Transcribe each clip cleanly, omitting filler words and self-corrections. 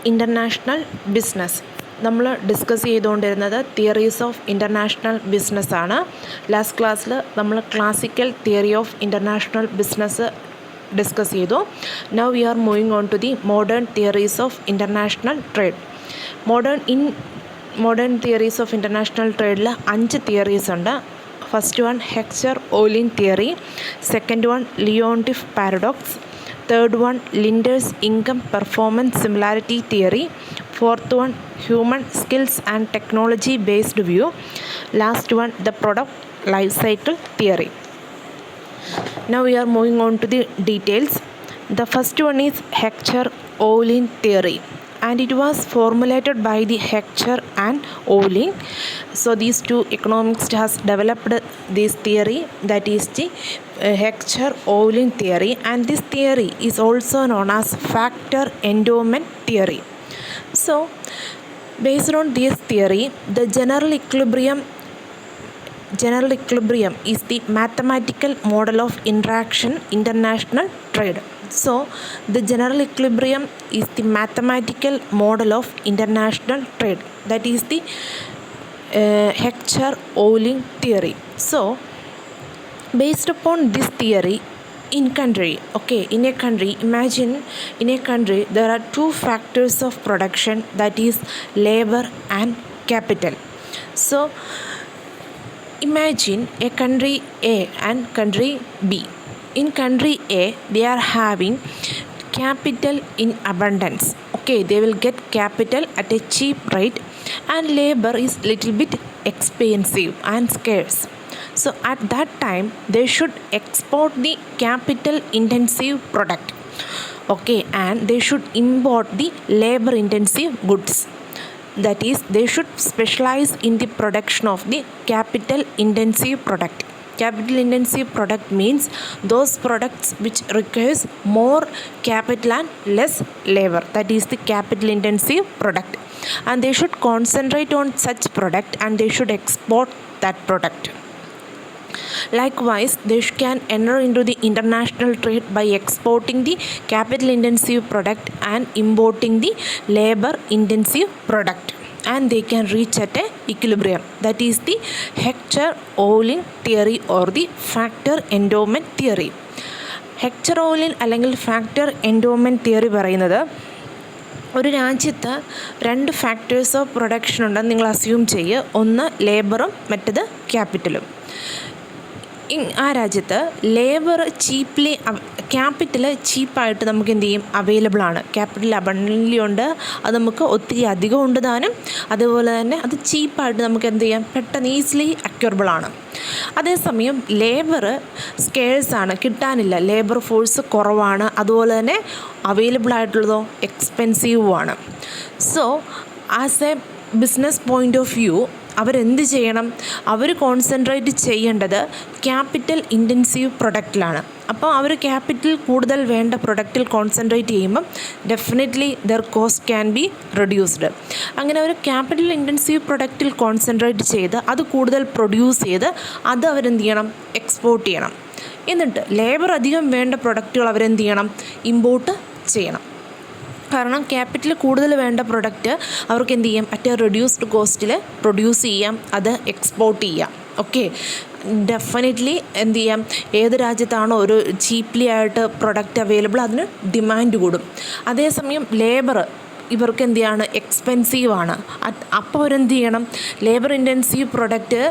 International business നമ്മൾ discuss ചെയ്തുകൊണ്ടിരുന്നത് theories of international ബിസിനസ്സാണ്. ലാസ്റ്റ് ക്ലാസ്സിൽ നമ്മൾ classical theory of international business discuss ചെയ്തു. Now we are moving on to the modern theories of international trade. Modern theories of international ട്രേഡിൽ 5 theories ഉണ്ട്. First one Heckscher Ohlin theory, second one Leontief paradox, third one Linder's income performance similarity theory, fourth one human skills and technology based view, last one the product life cycle theory. Now we are moving on to the details. The first one is Heckscher-Ohlin theory, and it was formulated by the Heckscher and Ohlin. So these two economists has developed this theory, that is the Heckscher-Ohlin theory, and this theory is also known as factor endowment theory. So based on this theory, the general equilibrium is the mathematical model of interaction international trade. So the general equilibrium is the mathematical model of international trade, that is the Heckscher-Ohlin theory. So based upon this theory, in a country, imagine in a country there are 2 factors of production, that is labor and capital. So imagine a country A and country B. In country A, they are having capital in abundance. They will get capital at a cheap rate, and labor is little bit expensive and scarce. So at that time, they should export the capital intensive product. And they should import the labor intensive goods. That is, they should specialize in the production of the capital intensive product. Capital intensive product means those products which requires more capital and less labor. That is the capital intensive product. And they should concentrate on such product, and they should export that product. Likewise, they can enter into the international trade by exporting the capital intensive product and importing the labor intensive product, and they can reach at a equilibrium. That is the Heckscher-Ohlin theory or the factor endowment theory. Heckscher-Ohlin അല്ലെങ്കിൽ factor endowment theory പറയുന്നത്, ഒരു രാജ്യത്ത് 2 factors of production ഉണ്ടെന്ന് നിങ്ങൾ assume ചെയ്യുക. ഒന്ന് ലേബറും മറ്റത് ക്യാപിറ്റലും. ആ രാജ്യത്ത് ലേബർ ചീപ്ലി, ക്യാപിറ്റൽ ചീപ്പായിട്ട് നമുക്ക് എന്ത് ചെയ്യും, അവൈലബിൾ ആണ്. ക്യാപിറ്റൽ അബണ്ടൻ്റ്ലി ഉണ്ട്, അത് നമുക്ക് ഒത്തിരി അധികം ഉണ്ട് താനും. അതുപോലെ തന്നെ അത് ചീപ്പായിട്ട് നമുക്ക് എന്ത് ചെയ്യാം, പെട്ടെന്ന് ഈസിലി അക്വറബിൾ ആണ്. അതേസമയം ലേബർ സ്കേഴ്സാണ്, കിട്ടാനില്ല, ലേബർ ഫോഴ്സ് കുറവാണ്. അതുപോലെ തന്നെ അവൈലബിൾ ആയിട്ടുള്ളതോ എക്സ്പെൻസീവുമാണ്. So as a business point of view അവരെന്ത് ചെയ്യണം, അവർ കോൺസെൻട്രേറ്റ് ചെയ്യേണ്ടത് ക്യാപിറ്റൽ ഇൻറ്റൻസീവ് പ്രൊഡക്റ്റിലാണ്. അപ്പോൾ അവർ ക്യാപിറ്റൽ കൂടുതൽ വേണ്ട പ്രൊഡക്റ്റിൽ കോൺസെൻട്രേറ്റ് ചെയ്യുമ്പം definitely their cost can be reduced. അങ്ങനെ അവർ ക്യാപിറ്റൽ ഇൻറ്റൻസീവ് പ്രൊഡക്റ്റിൽ കോൺസെൻട്രേറ്റ് ചെയ്ത് അത് കൂടുതൽ പ്രൊഡ്യൂസ് ചെയ്ത് അത് അവരെന്ത് ചെയ്യണം, എക്സ്പോർട്ട് ചെയ്യണം. എന്നിട്ട് ലേബർ അധികം വേണ്ട പ്രൊഡക്റ്റുകൾ അവരെന്ത് ചെയ്യണം, ഇമ്പോർട്ട് ചെയ്യണം. കാരണം ക്യാപിറ്റൽ കൂടുതൽ വേണ്ട പ്രൊഡക്റ്റ് അവർക്ക് എന്ത് ചെയ്യാം, അറ്റ് റെഡ്യൂസ്ഡ് കോസ്റ്റിൽ പ്രൊഡ്യൂസ് ചെയ്യാം, അത് എക്സ്പോർട്ട് ചെയ്യാം. ഡെഫിനറ്റ്ലി എന്ത് ചെയ്യാം, ഏത് രാജ്യത്താണോ ഒരു ചീപ്ലി ആയിട്ട് പ്രൊഡക്റ്റ് അവൈലബിൾ അതിന് ഡിമാൻഡ് കൂടും. അതേസമയം ലേബർ ഇവർക്ക് എന്ത് ചെയ്യാണ്, എക്സ്പെൻസീവാണ്. അപ്പോൾ അവരെന്ത് ചെയ്യണം, ലേബർ ഇൻറ്റൻസീവ് പ്രൊഡക്റ്റ്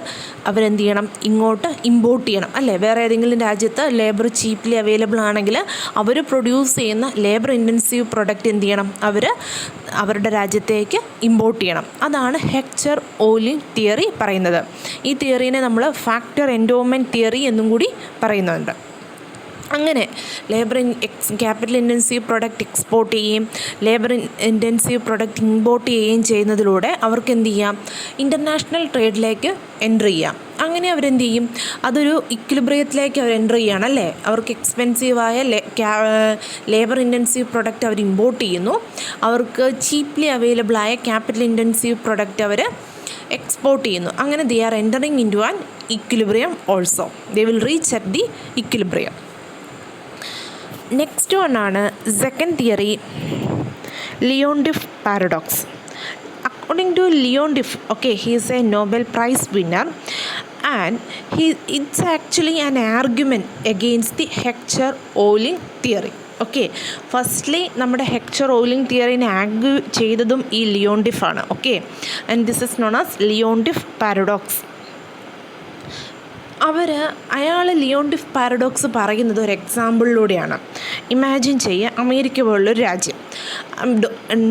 അവരെന്ത് ചെയ്യണം, ഇങ്ങോട്ട് ഇമ്പോർട്ട് ചെയ്യണം, അല്ലേ? വേറെ ഏതെങ്കിലും രാജ്യത്ത് ലേബർ ചീപ്ലി അവൈലബിൾ ആണെങ്കിൽ അവർ പ്രൊഡ്യൂസ് ചെയ്യുന്ന ലേബർ ഇൻറ്റൻസീവ് പ്രൊഡക്റ്റ് എന്ത് ചെയ്യണം, അവർ അവരുടെ രാജ്യത്തേക്ക് ഇമ്പോർട്ട് ചെയ്യണം. അതാണ് ഹെക്ചർ-ഓലിൻ തിയറി പറയുന്നത്. ഈ തിയറീനെ നമ്മൾ ഫാക്ടർ എൻഡോവ്മെൻറ്റ് തിയറി എന്നും കൂടി പറയുന്നുണ്ട്. അങ്ങനെ labour capital intensive product export ചെയ്യുകയും ലേബർ ഇൻറ്റൻസീവ് പ്രൊഡക്റ്റ് ഇമ്പോർട്ട് ചെയ്യുകയും ചെയ്യുന്നതിലൂടെ അവർക്ക് എന്ത് ചെയ്യാം, ഇൻ്റർനാഷണൽ ട്രേഡിലേക്ക് എൻ്റർ ചെയ്യാം. അങ്ങനെ അവരെന്ത് ചെയ്യും, അതൊരു ഇക്വിലിബ്രിയത്തിലേക്ക് അവർ എൻ്റർ ചെയ്യുകയാണ്, അല്ലേ? അവർക്ക് എക്സ്പെൻസീവായ ലേബർ ഇൻറ്റൻസീവ് പ്രൊഡക്റ്റ് അവർ ഇമ്പോർട്ട് ചെയ്യുന്നു. അവർക്ക് ചീപ്ലി അവൈലബിളായ ക്യാപിറ്റൽ ഇൻറ്റൻസീവ് പ്രൊഡക്റ്റ് അവർ എക്സ്പോർട്ട് ചെയ്യുന്നു. അങ്ങനെ they are entering into an equilibrium also. They will reach at the equilibrium. Next one ആണ് second theory, Leontief paradox. According to Leontief, okay, he is a Nobel Prize winner, and it's actually an argument against the Heckscher-Ohlin theory. Okay, firstly നമ്മുടെ ഹെക്ചർ-ഓഹ്ലിൻ തിയറിനെ argue ചെയ്തതും ഈ Leontief ആണ്. Okay, and this is known as Leontief paradox. അയാൾ Leontief paradox പറയുന്നത് ഒരു എക്സാമ്പിളിലൂടെയാണ്. Imagine ചെയ്യുക, America പോലുള്ളൊരു രാജ്യം.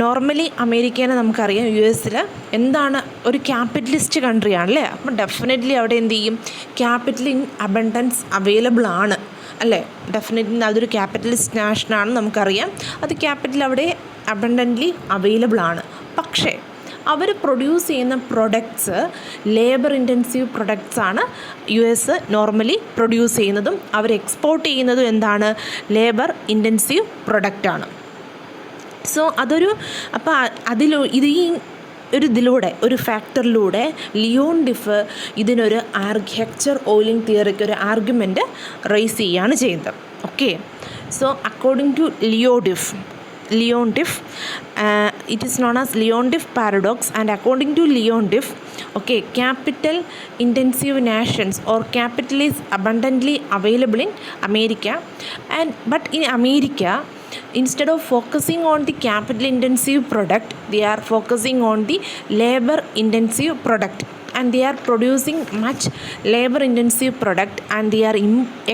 നോർമലി അമേരിക്കേനെ നമുക്കറിയാം, യു എസിൽ എന്താണ് ഒരു ക്യാപിറ്റലിസ്റ്റ് കൺട്രിയാണല്ലേ. അപ്പം ഡെഫിനറ്റ്ലി അവിടെ എന്ത് ചെയ്യും, ക്യാപിറ്റൽ ഇൻ അബണ്ടൻസ് അവൈലബിൾ ആണ് അല്ലേ. ഡെഫിനറ്റ്ലി അതൊരു ക്യാപിറ്റലിസ്റ്റ് നാഷനാണെന്ന് നമുക്കറിയാം. അത് ക്യാപിറ്റൽ അവിടെ അബണ്ടൻ്റ്ലി അവൈലബിൾ ആണ്. പക്ഷേ അവർ പ്രൊഡ്യൂസ് ചെയ്യുന്ന പ്രൊഡക്ട്സ് ലേബർ ഇൻറ്റൻസീവ് പ്രൊഡക്ട്സാണ് യു എസ് നോർമലി പ്രൊഡ്യൂസ് ചെയ്യുന്നതും അവർ എക്സ്പോർട്ട് ചെയ്യുന്നതും എന്താണ്, ലേബർ ഇൻറ്റൻസീവ് പ്രൊഡക്റ്റാണ്. സോ ഒരു ഫാക്ടറിലൂടെ ലിയോണ്ടിഫ് ഇതിനൊരു ഹെക്ചർ-ഓഹ്ലിൻ തിയറിക്ക് ഒരു ആർഗ്യുമെൻറ്റ് റൈസ് ചെയ്യുകയാണ് ചെയ്യുന്നത്. Okay, so according to Leontief, it is known as Leontief paradox, and according to Leontief, okay, capital intensive nations or capital is abundantly available in America, but in America, instead of focusing on the capital intensive product, they are focusing on the labor intensive product, and they are producing much labor intensive product, and they are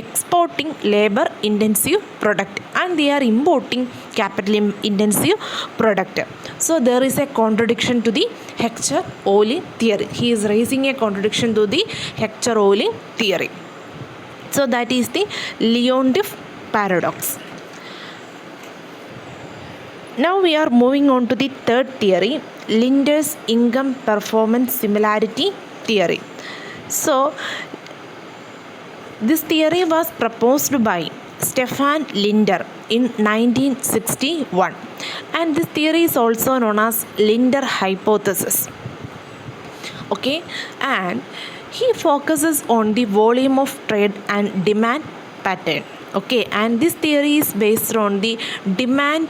exporting labor intensive product, and they are importing capital intensive product. So there is a contradiction to the Heckscher-Ohlin theory. He is raising a contradiction to the Heckscher-Ohlin theory. So that is the Leontief paradox. Now we are moving on to the third theory, Linder's income performance similarity theory. So this theory was proposed by Stefan Linder in 1961, and this theory is also known as Linder hypothesis. Okay, and he focuses on the volume of trade and demand pattern. Okay, and this theory is based on the demand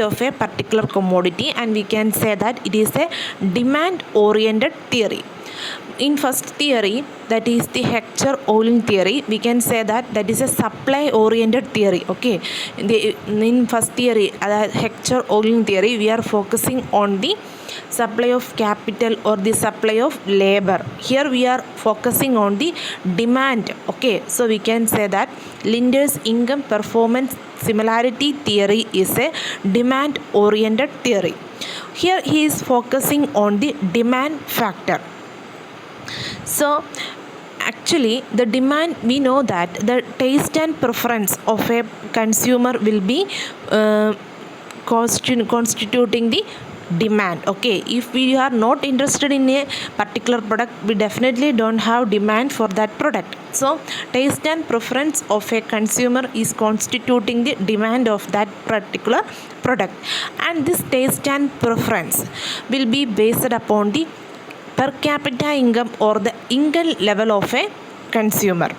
of a particular commodity, and we can say that it is a demand oriented theory. In first theory, that is the Heckscher-Ohlin theory, we can say that is a supply oriented theory. Okay, in first theory, Heckscher-Ohlin theory, we are focusing on the supply of capital or the supply of labor. Here we are focusing on the demand. Okay, so we can say that Linder's income performance similarity theory is a demand oriented theory. Here he is focusing on the demand factor. So actually the demand, we know that the taste and preference of a consumer will be constituting the demand. Okay, if we are not interested in a particular product, we definitely don't have demand for that product. So taste and preference of a consumer is constituting the demand of that particular product, and this taste and preference will be based upon the per capita income or the income level of a consumer.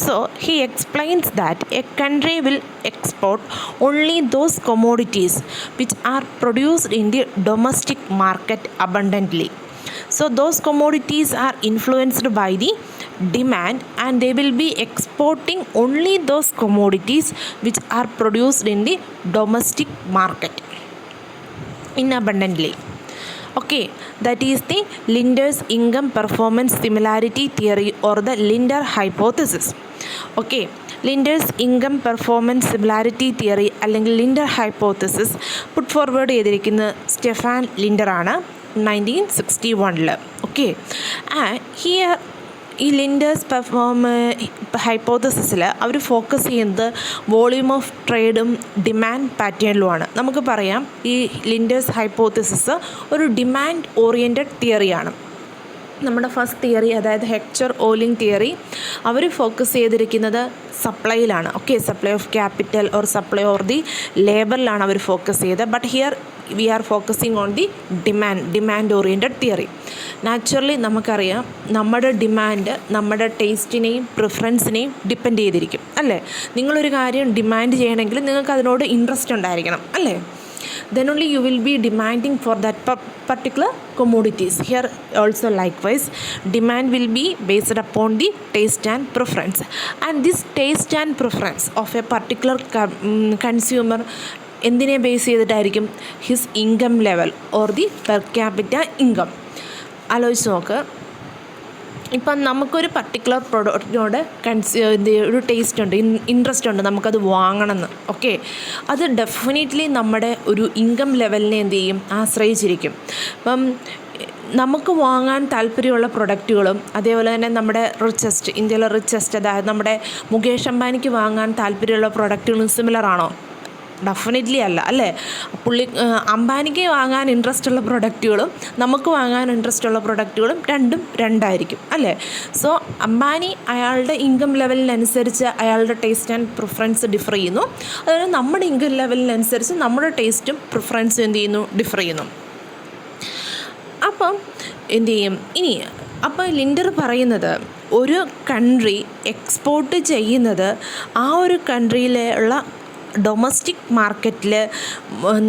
So he explains that a country will export only those commodities which are produced in the domestic market abundantly. So those commodities are influenced by the demand, and they will be exporting only those commodities which are produced in the domestic market in abundantly. Okay, that is the Linder's income performance similarity theory or the Linder hypothesis. Okay, Linder's income performance similarity theory അല്ലെങ്കിൽ Linder hypothesis put forward ചെയ്തിരിക്കുന്ന Stefan Linder ആണ് 1961. Okay, here ഈ Linder's ഹൈപ്പോത്തസിസിൽ അവർ focus ചെയ്യുന്നത് volume of ട്രേഡും demand പാറ്റേണിലുമാണ്. നമുക്ക് പറയാം ഈ ലിൻഡേഴ്സ് ഹൈപ്പോത്തസിസ് ഒരു ഡിമാൻഡ് ഓറിയൻറ്റഡ് തിയറിയാണ്. നമ്മുടെ ഫസ്റ്റ് തിയറി, അതായത് ഹെക്ചർ-ഓഹ്ലിൻ തിയറി, അവർ ഫോക്കസ് ചെയ്തിരിക്കുന്നത് സപ്ലൈയിലാണ്. Okay, supply of capital or supply or the ലേബറിലാണ് അവർ ഫോക്കസ് ചെയ്തത്. But here we are focusing on the demand oriented theory. Naturally നമുക്കറിയാം നമ്മുടെ ഡിമാൻഡ് നമ്മുടെ ടേസ്റ്റിനെയും പ്രിഫറൻസിനെയും ഡിപ്പെൻഡ് ചെയ്തിരിക്കും അല്ലേ. നിങ്ങളൊരു കാര്യം ഡിമാൻഡ് ചെയ്യണമെങ്കിൽ നിങ്ങൾക്ക് അതിനോട് ഇൻട്രസ്റ്റ് ഉണ്ടായിരിക്കണം അല്ലേ. then only you will be demanding for that particular commodities. Here also likewise, demand will be based upon the taste and preference, and this taste and preference of a particular consumer എന്തിനെ base ചെയ്തിട്ടായിരിക്കും? His income level or the per capita income. ആലോചിച്ച് നോക്ക്, ഇപ്പം നമുക്കൊരു particular പ്രോഡക്റ്റിനോട് ഒരു taste ഉണ്ട്, interest ഉണ്ട്, നമുക്കത് വാങ്ങണമെന്ന്. ഓക്കെ, അത് ഡെഫിനറ്റ്ലി നമ്മുടെ ഒരു ഇൻകം ലെവലിനെ എന്ത് ചെയ്യും? ആശ്രയിച്ചിരിക്കും. അപ്പം നമുക്ക് വാങ്ങാൻ താല്പര്യമുള്ള പ്രൊഡക്റ്റുകളും അതേപോലെ തന്നെ നമ്മുടെ റിച്ചസ്റ്റ്, ഇന്ത്യയിലെ റിച്ചസ്റ്റ്, അതായത് നമ്മുടെ മുകേഷ് അംബാനിക്ക് വാങ്ങാൻ താല്പര്യമുള്ള പ്രൊഡക്റ്റുകളും സിമിലർ ആണോ? ഡെഫിനറ്റ്ലി അല്ല, അല്ലേ? അംബാനിക്ക് വാങ്ങാൻ ഇൻട്രസ്റ്റ് ഉള്ള പ്രൊഡക്റ്റുകളും നമുക്ക് വാങ്ങാൻ ഇൻട്രസ്റ്റ് ഉള്ള പ്രൊഡക്റ്റുകളും രണ്ടായിരിക്കും, അല്ലേ? സോ അംബാനി അയാളുടെ ഇൻകം ലെവലിനനുസരിച്ച് അയാളുടെ ടേസ്റ്റ് ആൻഡ് പ്രിഫറൻസ് ഡിഫർ ചെയ്യുന്നു. അതുപോലെ നമ്മുടെ ഇൻകം ലെവലിനനുസരിച്ച് നമ്മുടെ ടേസ്റ്റും പ്രിഫറൻസും എന്ത് ചെയ്യുന്നു? ഡിഫർ ചെയ്യുന്നു. അപ്പം എന്തു ചെയ്യും ഇനി? അപ്പോൾ ലിൻഡർ പറയുന്നത് ഒരു കൺട്രി എക്സ്പോർട്ട് ചെയ്യുന്നത് ആ ഒരു കൺട്രിയിലുള്ള ഡൊമസ്റ്റിക് മാർക്കറ്റിൽ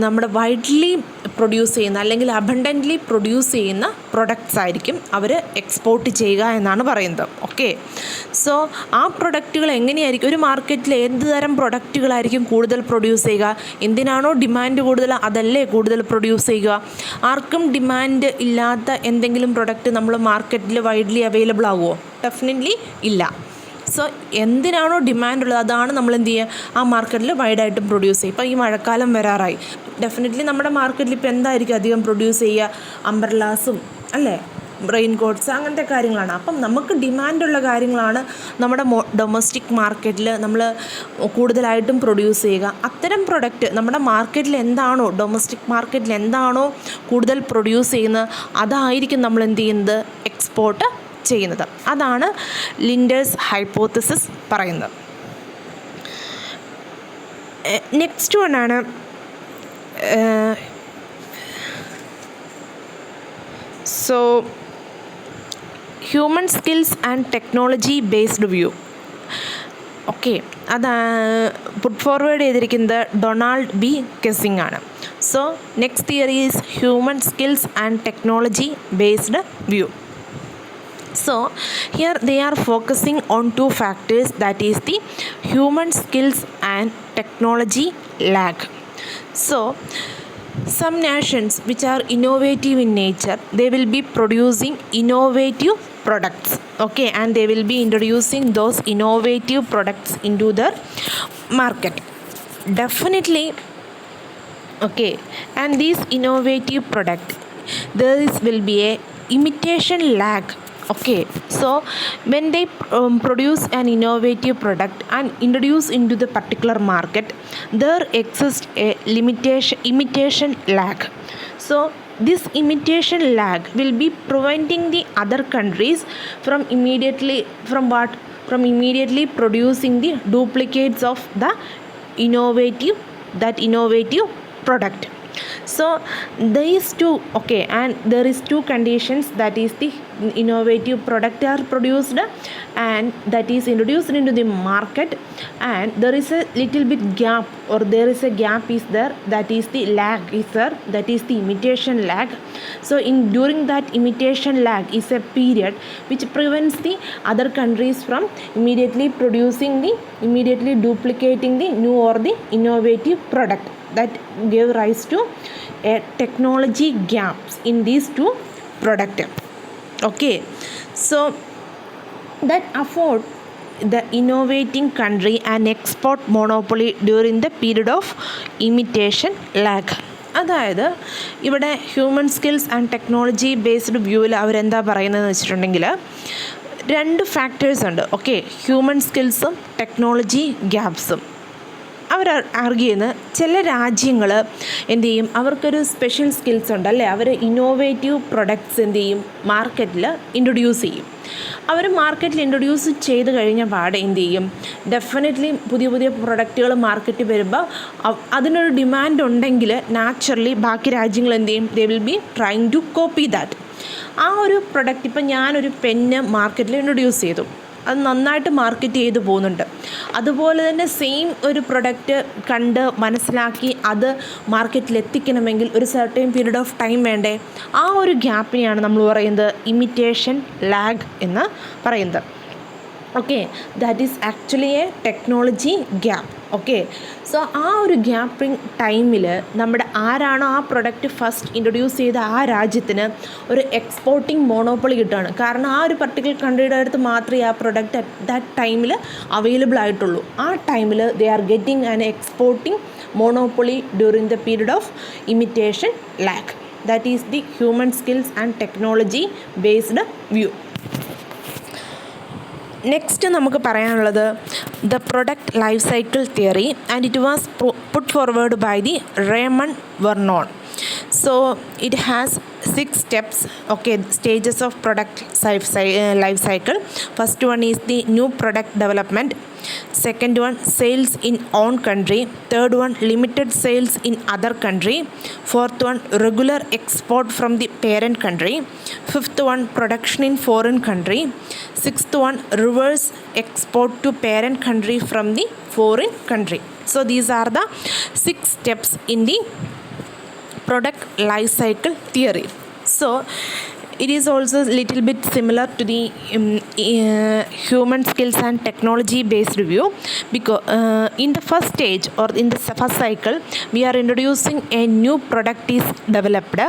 നമ്മുടെ വൈഡ്ലി പ്രൊഡ്യൂസ് ചെയ്യുന്ന അല്ലെങ്കിൽ അബണ്ടൻ്റ്ലി പ്രൊഡ്യൂസ് ചെയ്യുന്ന പ്രൊഡക്ട്സ് ആയിരിക്കും അവർ എക്സ്പോർട്ട് ചെയ്യുക എന്നാണ് പറയുന്നത്. ഓക്കെ, സോ ആ പ്രൊഡക്റ്റുകൾ എങ്ങനെയായിരിക്കും? ഒരു മാർക്കറ്റിൽ എന്ത് തരം പ്രൊഡക്റ്റുകളായിരിക്കും കൂടുതൽ പ്രൊഡ്യൂസ് ചെയ്യുക? എന്തിനാണോ ഡിമാൻഡ് കൂടുതൽ അതല്ലേ കൂടുതൽ പ്രൊഡ്യൂസ് ചെയ്യുക? ആർക്കും ഡിമാൻഡ് ഇല്ലാത്ത എന്തെങ്കിലും പ്രൊഡക്റ്റ് നമ്മൾ മാർക്കറ്റിൽ വൈഡ്ലി അവൈലബിൾ ആകുമോ? ഡെഫിനറ്റ്ലി ഇല്ല. സോ എന്തിനാണോ ഡിമാൻഡ് ഉള്ളത് അതാണ് നമ്മൾ എന്ത് ചെയ്യുക? ആ മാർക്കറ്റിൽ വൈഡായിട്ടും പ്രൊഡ്യൂസ് ചെയ്യും. ഇപ്പോൾ ഈ മഴക്കാലം വരാറായി, ഡെഫിനറ്റ്ലി നമ്മുടെ മാർക്കറ്റിൽ ഇപ്പോൾ എന്തായിരിക്കും അധികം പ്രൊഡ്യൂസ് ചെയ്യുക? അംബ്രല്ലാസും, അല്ലേ, റെയിൻ കോട്ട്സ്, അങ്ങനത്തെ കാര്യങ്ങളാണ്. അപ്പം നമുക്ക് ഡിമാൻഡുള്ള കാര്യങ്ങളാണ് നമ്മുടെ ഡൊമസ്റ്റിക് മാർക്കറ്റിൽ നമ്മൾ കൂടുതലായിട്ടും പ്രൊഡ്യൂസ് ചെയ്യുക. അത്തരം പ്രൊഡക്റ്റ് നമ്മുടെ മാർക്കറ്റിൽ എന്താണോ, ഡൊമസ്റ്റിക് മാർക്കറ്റിൽ എന്താണോ കൂടുതൽ പ്രൊഡ്യൂസ് ചെയ്യുന്നത് അതായിരിക്കും നമ്മൾ എന്ത് ചെയ്യുന്നത്? എക്സ്പോർട്ട് ചെയ്യുന്നത്. അതാണ് ലിൻഡേഴ്സ് ഹൈപ്പോത്തസിസ് പറയുന്നത്. നെക്സ്റ്റ് വണ്ണാണ് human skills and technology based view. Okay, അത് പുട്ട് ഫോർവേഡ് ചെയ്തിരിക്കുന്നത് ഡൊണാൾഡ് ബി കെസിംഗ് ആണ്. So next theory is human skills and technology based view. So here they are focusing on two factors, that is the human skills and technology lag. So some nations which are innovative in nature, they will be producing innovative products, okay, and they will be introducing those innovative products into their market. Definitely, okay, and these innovative product, there will be a imitation lag. Okay, so when they produce an innovative product and introduce into the particular market, there exists a imitation lag. So this imitation lag will be preventing the other countries from immediately producing the duplicates of the innovative product. So these two, okay, and there is two conditions, that is the innovative product are produced and that is introduced into the market, and there is a little bit gap, or there is a gap is there, that is the lag is there, that is the imitation lag. So during that imitation lag is a period which prevents the other countries from immediately duplicating the new or the innovative product, that gave rise to a technology gaps in these two products. Okay, so that afford the innovating country an export monopoly during the period of imitation lag. അതായത് ഇവിടെ human skills and technology based വ്യൂവിൽ അവരെന്താ പറയുന്നതെന്ന് വെച്ചിട്ടുണ്ടെങ്കിൽ രണ്ട് factors ഉണ്ട്. Okay, human സ്കിൽസും technology ഗ്യാപ്സും. അവർ argue ചെയ്യുന്നത് ചില രാജ്യങ്ങൾ എന്ത് ചെയ്യും, അവർക്കൊരു സ്പെഷ്യൽ സ്കിൽസ് ഉണ്ട്, അല്ലേ? അവർ ഇന്നോവേറ്റീവ് പ്രൊഡക്ട്സ് എന്ത് ചെയ്യും, മാർക്കറ്റിൽ ഇൻട്രൊഡ്യൂസ് ചെയ്യും. അവർ മാർക്കറ്റിൽ ഇൻട്രൊഡ്യൂസ് ചെയ്ത് കഴിഞ്ഞ പാടെ എന്ത് ചെയ്യും, ഡെഫിനറ്റ്ലി പുതിയ പ്രൊഡക്റ്റുകൾ മാർക്കറ്റിൽ വരുമ്പോൾ അതിനൊരു ഡിമാൻഡ് ഉണ്ടെങ്കിൽ നാച്ചുറലി ബാക്കി രാജ്യങ്ങൾ എന്ത് ചെയ്യും, they will be trying to copy that. ആ ഒരു പ്രൊഡക്റ്റ്, ഇപ്പം ഞാനൊരു പെന്ന് മാർക്കറ്റിൽ ഇൻട്രൊഡ്യൂസ് ചെയ്തു, അത് നന്നായിട്ട് മാർക്കറ്റ് ചെയ്ത് പോകുന്നുണ്ട്. അതുപോലെ തന്നെ സെയിം ഒരു പ്രൊഡക്റ്റ് കണ്ട് മനസ്സിലാക്കി അത് മാർക്കറ്റിൽ എത്തിക്കണമെങ്കിൽ ഒരു സർട്ടൻ പീരീഡ് ഓഫ് ടൈം വേണ്ടേ? ആ ഒരു ഗ്യാപ്പിനെയാണ് നമ്മൾ പറയുന്നത് ഇമിറ്റേഷൻ ലാഗ് എന്ന് പറയുന്നത്. Okay, that is actually A technology gap. Okay, so ആ ഒരു ഗ്യാപ്പിംഗ് ടൈമിൽ നമ്മുടെ ആരാണോ ആ പ്രൊഡക്റ്റ് ഫസ്റ്റ് ഇൻട്രൊഡ്യൂസ് ചെയ്ത ആ രാജ്യത്തിന് ഒരു എക്സ്പോർട്ടിംഗ് മോണോപ്പൊളി കിട്ടുകയാണ്. കാരണം ആ ഒരു പർട്ടിക്കുലർ കൺട്രിയുടെ അടുത്ത് മാത്രമേ ആ പ്രൊഡക്റ്റ് അറ്റ് ദാറ്റ് ടൈമിൽ അവൈലബിൾ ആയിട്ടുള്ളൂ. ആ ടൈമിൽ they are getting an exporting monopoly during the period of imitation lag. That is the human skills and technology based view. Next നമുക്ക് പറയാനുള്ളത് the product life cycle theory and it was put forward by the Raymond Vernon. So it has 6 steps, okay, stages of product life cycle. First one is the new product development. Second one, sales in own country. Third one, limited sales in other country. Fourth one, regular export from the parent country. Fifth one, production in foreign country. Sixth one, reverse export to parent country from the foreign country. So these are the 6 steps in the product life cycle theory. So it is also little bit similar to the human skills and technology based view, because in the first stage or in the first cycle we are introducing a new product is developed,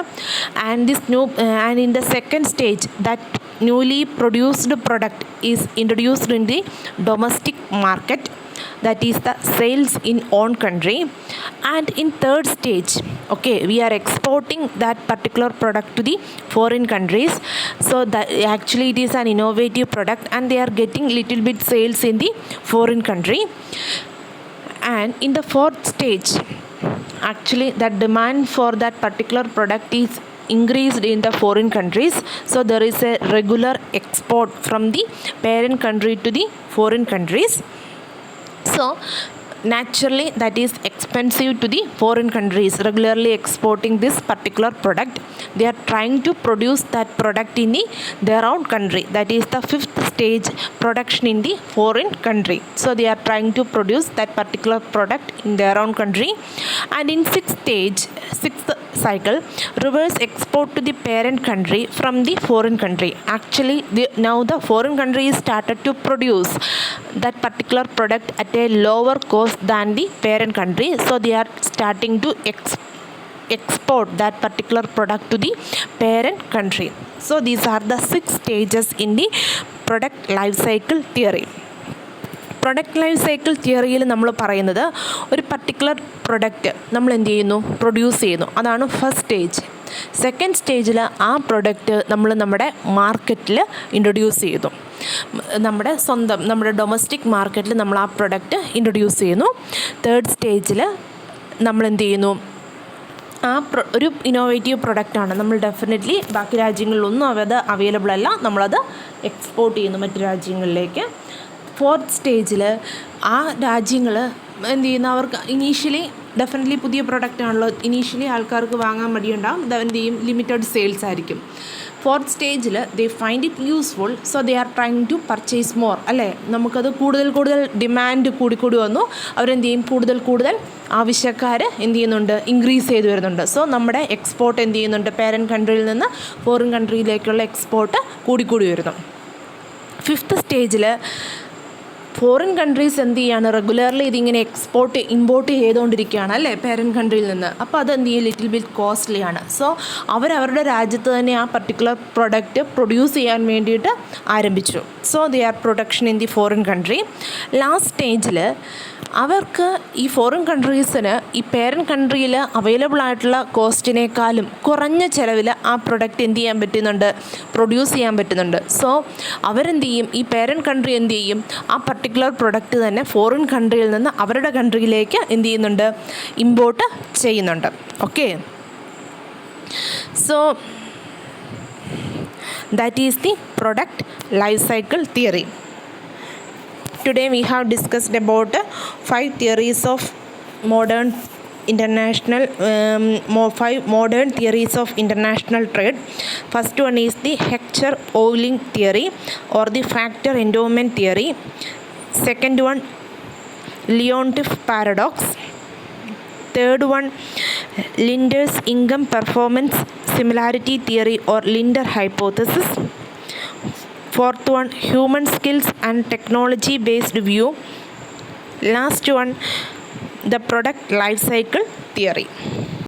and this new and in the second stage that newly produced product is introduced in the domestic market, that is the sales in own country. And in third stage, okay, we are exporting that particular product to the foreign countries. So that actually it is an innovative product and they are getting little bit sales in the foreign country. And in the fourth stage, actually the demand for that particular product is increased in the foreign countries. So there is a regular export from the parent country to the foreign countries. So naturally that is expensive to the foreign countries regularly exporting this particular product. They are trying to produce that product in their own country. That is the fifth stage, production in the foreign country. So they are trying to produce that particular product in their own country. And in sixth cycle, reverse export to the parent country from the foreign country. Actually now the foreign country is started to produce that particular product at a lower cost than the parent country. So they are starting to export that particular product to the parent country. So these are the 6 stages in the product life cycle theory. Product life cycle തിയറിയിൽ നമ്മൾ പറയുന്നത് ഒരു particular product നമ്മൾ എന്ത് ചെയ്യുന്നു, produce ചെയ്യുന്നു, അതാണ് first stage. Second സ്റ്റേജിൽ ആ പ്രൊഡക്റ്റ് നമ്മൾ നമ്മുടെ മാർക്കറ്റിൽ ഇൻട്രൊഡ്യൂസ് ചെയ്തു, നമ്മുടെ ഡൊമസ്റ്റിക് മാർക്കറ്റിൽ നമ്മൾ ആ പ്രൊഡക്റ്റ് ഇൻട്രൊഡ്യൂസ് ചെയ്യുന്നു. തേർഡ് സ്റ്റേജിൽ നമ്മൾ എന്ത് ചെയ്യുന്നു, ആ ഒരു ഇന്നോവേറ്റീവ് പ്രൊഡക്റ്റാണ്, നമ്മൾ ഡെഫിനറ്റ്ലി ബാക്കി രാജ്യങ്ങളിലൊന്നും അത് അവൈലബിൾ അല്ല, നമ്മളത് എക്സ്പോർട്ട് ചെയ്യുന്നു മറ്റു രാജ്യങ്ങളിലേക്ക്. ഫോർത്ത് സ്റ്റേജിൽ ആ രാജ്യങ്ങൾ എന്ത് ചെയ്യുന്നു, അവർക്ക് ഇനീഷ്യലി ഡെഫിനറ്റ്ലി പുതിയ പ്രൊഡക്റ്റ് ആണല്ലോ, ഇനീഷ്യലി ആൾക്കാർക്ക് വാങ്ങാൻ മടിയുണ്ടാവും, എന്ത് ചെയ്യും, ലിമിറ്റഡ് സെയിൽസ് ആയിരിക്കും. ഫോർത്ത് സ്റ്റേജിൽ they find it useful, so they are trying to purchase more, അല്ലേ, നമുക്കത് കൂടുതൽ ഡിമാൻഡ് കൂടി വന്നു, അവരെന്ത് ചെയ്യും, കൂടുതൽ ആവശ്യക്കാർ എന്ത് ചെയ്യുന്നുണ്ട്, ഇൻക്രീസ് ചെയ്ത് വരുന്നുണ്ട്. സോ നമ്മുടെ എക്സ്പോർട്ട് എന്ത് ചെയ്യുന്നുണ്ട്, പാരൻറ്റ് കൺട്രിയിൽ നിന്ന് ഫോറിൻ കൺട്രിയിലേക്കുള്ള എക്സ്പോർട്ട് കൂടി വരുന്നു. ഫിഫ്ത്ത് സ്റ്റേജിൽ ഫോറിൻ കൺട്രീസ് എന്ത് ചെയ്യാണ്, റെഗുലർലി ഇതിങ്ങനെ ഇമ്പോർട്ട് ചെയ്തുകൊണ്ടിരിക്കുകയാണ്, അല്ലേ, പാരൻറ്റ് കൺട്രിയിൽ നിന്ന്. അപ്പോൾ അത് എന്ത് ചെയ്യും, ലിറ്റിൽ ബിറ്റ് കോസ്റ്റ്ലി ആണ്. സോ അവരവരുടെ രാജ്യത്ത് തന്നെ ആ പർട്ടിക്കുലർ പ്രൊഡക്റ്റ് പ്രൊഡ്യൂസ് ചെയ്യാൻ വേണ്ടിയിട്ട് ആരംഭിച്ചു. So they R production in the foreign country. Last സ്റ്റേജിൽ അവർക്ക് ഈ ഫോറിൻ കൺട്രീസിന് ഈ പേരൻറ്റ് കൺട്രിയിൽ അവൈലബിൾ ആയിട്ടുള്ള കോസ്റ്റിനേക്കാളും കുറഞ്ഞ ചിലവിൽ ആ പ്രൊഡക്റ്റ് എന്ത് ചെയ്യാൻ പറ്റുന്നുണ്ട്, പ്രൊഡ്യൂസ് ചെയ്യാൻ പറ്റുന്നുണ്ട്. സോ അവരെന്ത് ചെയ്യും, ഈ പേരൻറ്റ് കൺട്രി എന്ത് ചെയ്യും, ആ പർട്ടിക്കുലർ പ്രൊഡക്റ്റ് തന്നെ ഫോറിൻ കൺട്രിയിൽ നിന്ന് അവരുടെ കൺട്രിയിലേക്ക് എന്ത് ചെയ്യുന്നുണ്ട്, ഇമ്പോർട്ട് ചെയ്യുന്നുണ്ട്. Okay, so that is the product life cycle theory. Today we have discussed about 5 theories of modern theories of international trade. First one is the Heckscher-Ohlin theory or the factor endowment theory. Second one, Leontief paradox. Third one, Linder's income performance similarity theory or Linder hypothesis. Fourth one, human skills and technology based view. Last one, the product life cycle theory.